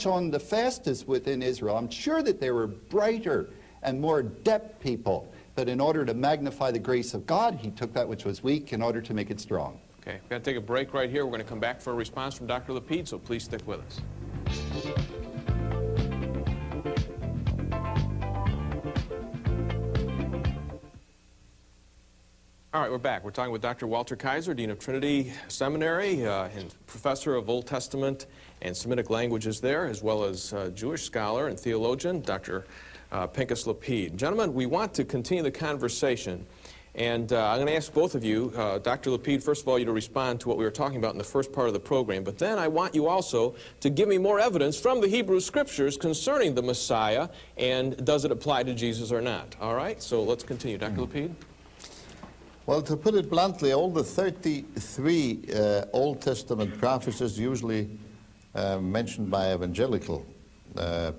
catch on the fastest within Israel. I'm sure that there were brighter and more adept people, but in order to magnify the grace of God, he took that which was weak in order to make it strong. Okay, we've got to take a break right here. We're going to come back for a response from Dr. Lapid, so please stick with us. All right, we're back. We're talking with Dr. Walter Kaiser, Dean of Trinity Seminary and professor of Old Testament and Semitic languages there, as well as Jewish scholar and theologian, Dr. Pinchas Lapid. Gentlemen, we want to continue the conversation, and I'm going to ask both of you, Dr. Lapid, first of all, you to respond to what we were talking about in the first part of the program, but then I want you also to give me more evidence from the Hebrew Scriptures concerning the Messiah, and does it apply to Jesus or not? All right, so let's continue. Dr. Lapid? Well, to put it bluntly, all the 33 Old Testament prophecies usually mentioned by evangelical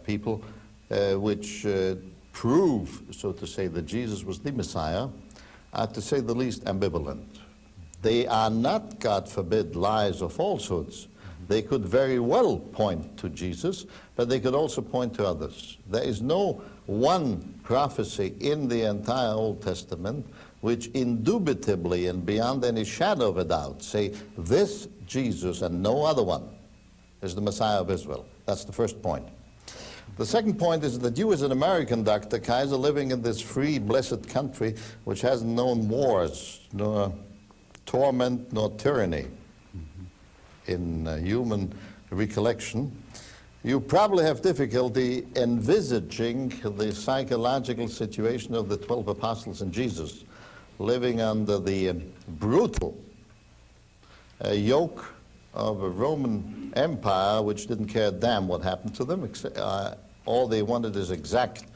people, which prove, so to say, that Jesus was the Messiah, are, to say the least, ambivalent. They are not, God forbid, lies or falsehoods. They could very well point to Jesus, but they could also point to others. There is no one prophecy in the entire Old Testament which indubitably and beyond any shadow of a doubt say this Jesus and no other one is the Messiah of Israel. That's the first point. The second point is that you as an American, Dr. Kaiser, living in this free, blessed country which hasn't known wars, nor torment, nor tyranny in human recollection, you probably have difficulty envisaging the psychological situation of the 12 apostles and Jesus, living under the brutal yoke of a Roman Empire which didn't care a damn what happened to them. All they wanted is exact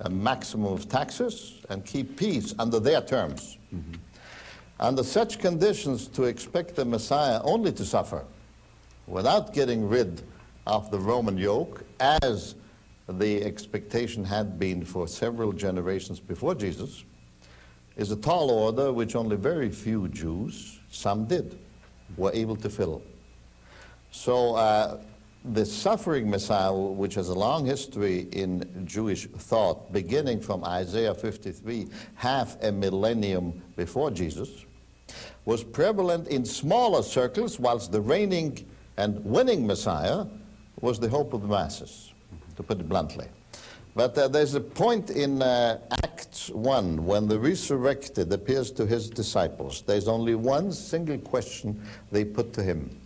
maximum of taxes and keep peace under their terms. Under such conditions, to expect the Messiah only to suffer without getting rid of the Roman yoke, as the expectation had been for several generations before Jesus, is a tall order which only very few Jews, some did, were able to fill. So the suffering Messiah, which has a long history in Jewish thought, beginning from Isaiah 53, half a millennium before Jesus, was prevalent in smaller circles, whilst the reigning and winning Messiah was the hope of the masses, to put it bluntly. But there's a point in Acts 1 when the resurrected appears to his disciples. There's only one single question they put to him.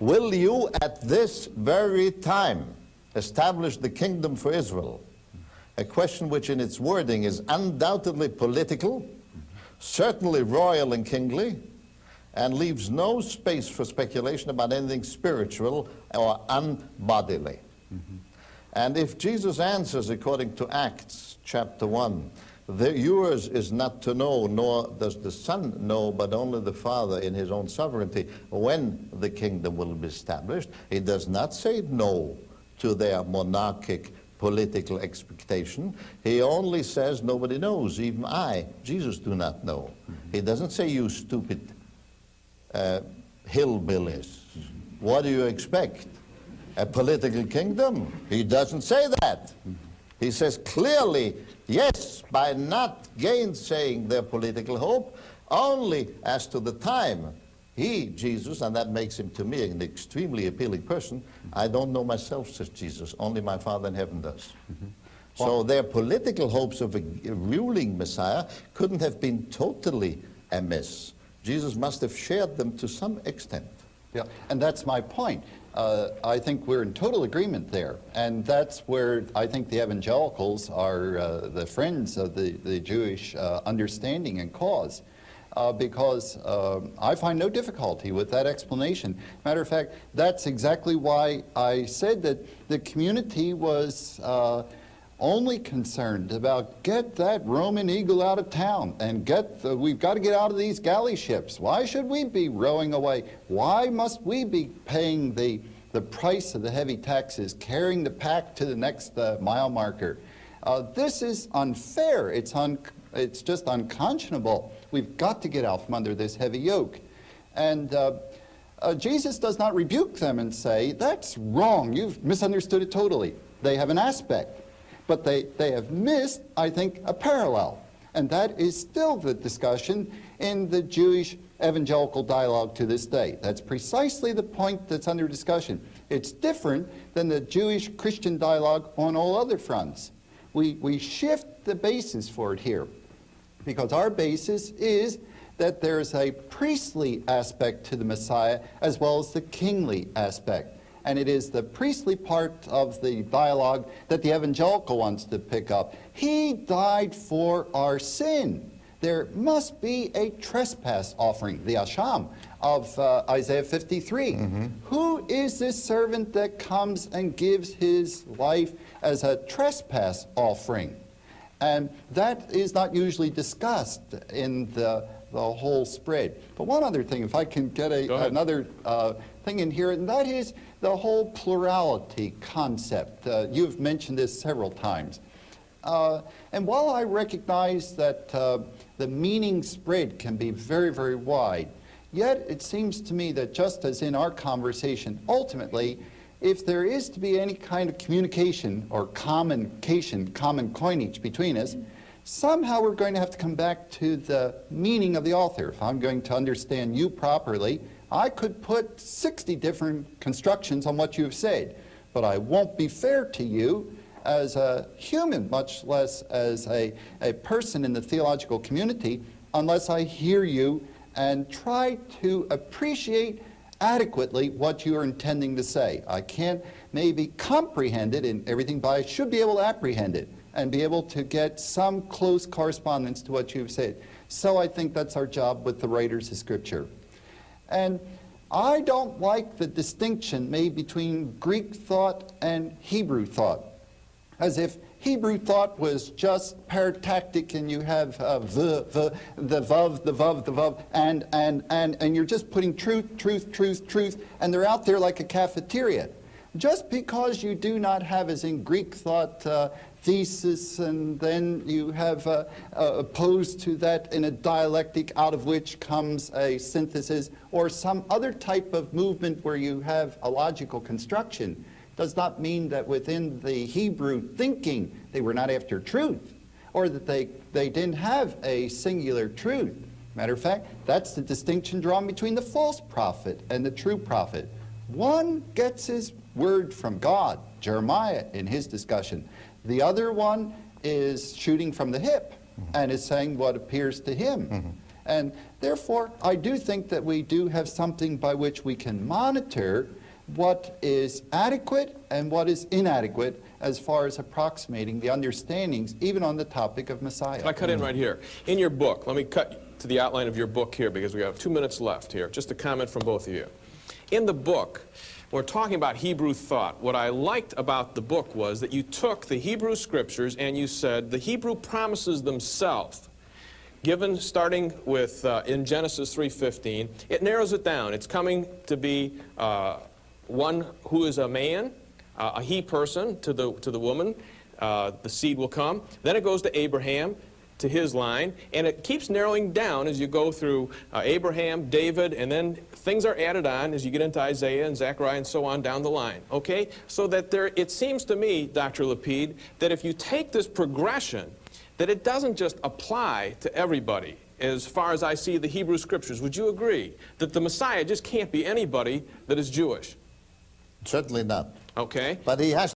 Will you at this very time establish the kingdom for Israel? A question which in its wording is undoubtedly political, certainly royal and kingly, and leaves no space for speculation about anything spiritual or unbodily. And if Jesus answers according to Acts chapter 1, yours is not to know, nor does the Son know, but only the Father in his own sovereignty, when the kingdom will be established, he does not say no to their monarchic political expectation. He only says nobody knows, even I, Jesus, do not know. He doesn't say, you stupid hillbillies, what do you expect? A political kingdom? He doesn't say that. He says clearly, yes, by not gainsaying their political hope, only as to the time. He, Jesus, and that makes him to me an extremely appealing person, I don't know myself, says Jesus, only my Father in heaven does. So their political hopes of a ruling Messiah couldn't have been totally amiss. Jesus must have shared them to some extent. Yeah, and that's my point. I think we're in total agreement there, and that's where I think the evangelicals are the friends of the Jewish understanding and cause, because I find no difficulty with that explanation. Matter of fact, that's exactly why I said that the community was only concerned about get that Roman eagle out of town and we've got to get out of these galley ships. Why should we be rowing away? Why must we be paying the price of the heavy taxes, carrying the pack to the next mile marker? This is unfair. It's just unconscionable. We've got to get out from under this heavy yoke. And Jesus does not rebuke them and say, that's wrong, you've misunderstood it totally. They have an aspect, but they have missed, I think, a parallel. And that is still the discussion in the Jewish evangelical dialogue to this day. That's precisely the point that's under discussion. It's different than the Jewish Christian dialogue on all other fronts. We shift the basis for it here, because our basis is that there's a priestly aspect to the Messiah as well as the kingly aspect. And it is the priestly part of the dialogue that the evangelical wants to pick up. He died for our sin. There must be a trespass offering, the Asham of Isaiah 53. Who is this servant that comes and gives his life as a trespass offering? And that is not usually discussed in the whole spread. But one other thing, if I can get another thing in here, and that is the whole plurality concept. You've mentioned this several times. And while I recognize that the meaning spread can be very, very wide, yet it seems to me that just as in our conversation, ultimately, if there is to be any kind of communication or common coinage between us, somehow we're going to have to come back to the meaning of the author. If I'm going to understand you properly, I could put 60 different constructions on what you've said, but I won't be fair to you as a human, much less as a person in the theological community, unless I hear you and try to appreciate adequately what you are intending to say. I can't maybe comprehend it in everything, but I should be able to apprehend it and be able to get some close correspondence to what you've said. So I think that's our job with the writers of Scripture. And I don't like the distinction made between Greek thought and Hebrew thought, as if Hebrew thought was just paratactic and you have the vav, the vav, and you're just putting truth, and they're out there like a cafeteria. Just because you do not have, as in Greek thought, thesis, and then you have opposed to that in a dialectic out of which comes a synthesis, or some other type of movement where you have a logical construction, does not mean that within the Hebrew thinking they were not after truth, or that they didn't have a singular truth. Matter of fact, that's the distinction drawn between the false prophet and the true prophet. One gets his word from God, Jeremiah in his discussion. The other one is shooting from the hip and is saying what appears to him. And therefore, I do think that we do have something by which we can monitor what is adequate and what is inadequate as far as approximating the understandings, even on the topic of Messiah. Can I cut in right here? In your book, let me cut to the outline of your book here because we have 2 minutes left here. Just a comment from both of you. In the book, we're talking about Hebrew thought. What I liked about the book was that you took the Hebrew scriptures and you said the Hebrew promises themselves, given starting with in Genesis 3:15, it narrows it down. It's coming to be one who is a man, a he person to the woman, the seed will come. Then it goes to Abraham, to his line, and it keeps narrowing down as you go through Abraham, David, and then things are added on as you get into Isaiah and Zechariah and so on down the line, okay? So that it seems to me, Dr. Lapide, that if you take this progression, that it doesn't just apply to everybody. As far as I see the Hebrew scriptures, would you agree that the Messiah just can't be anybody that is Jewish? Certainly not. Okay. But he has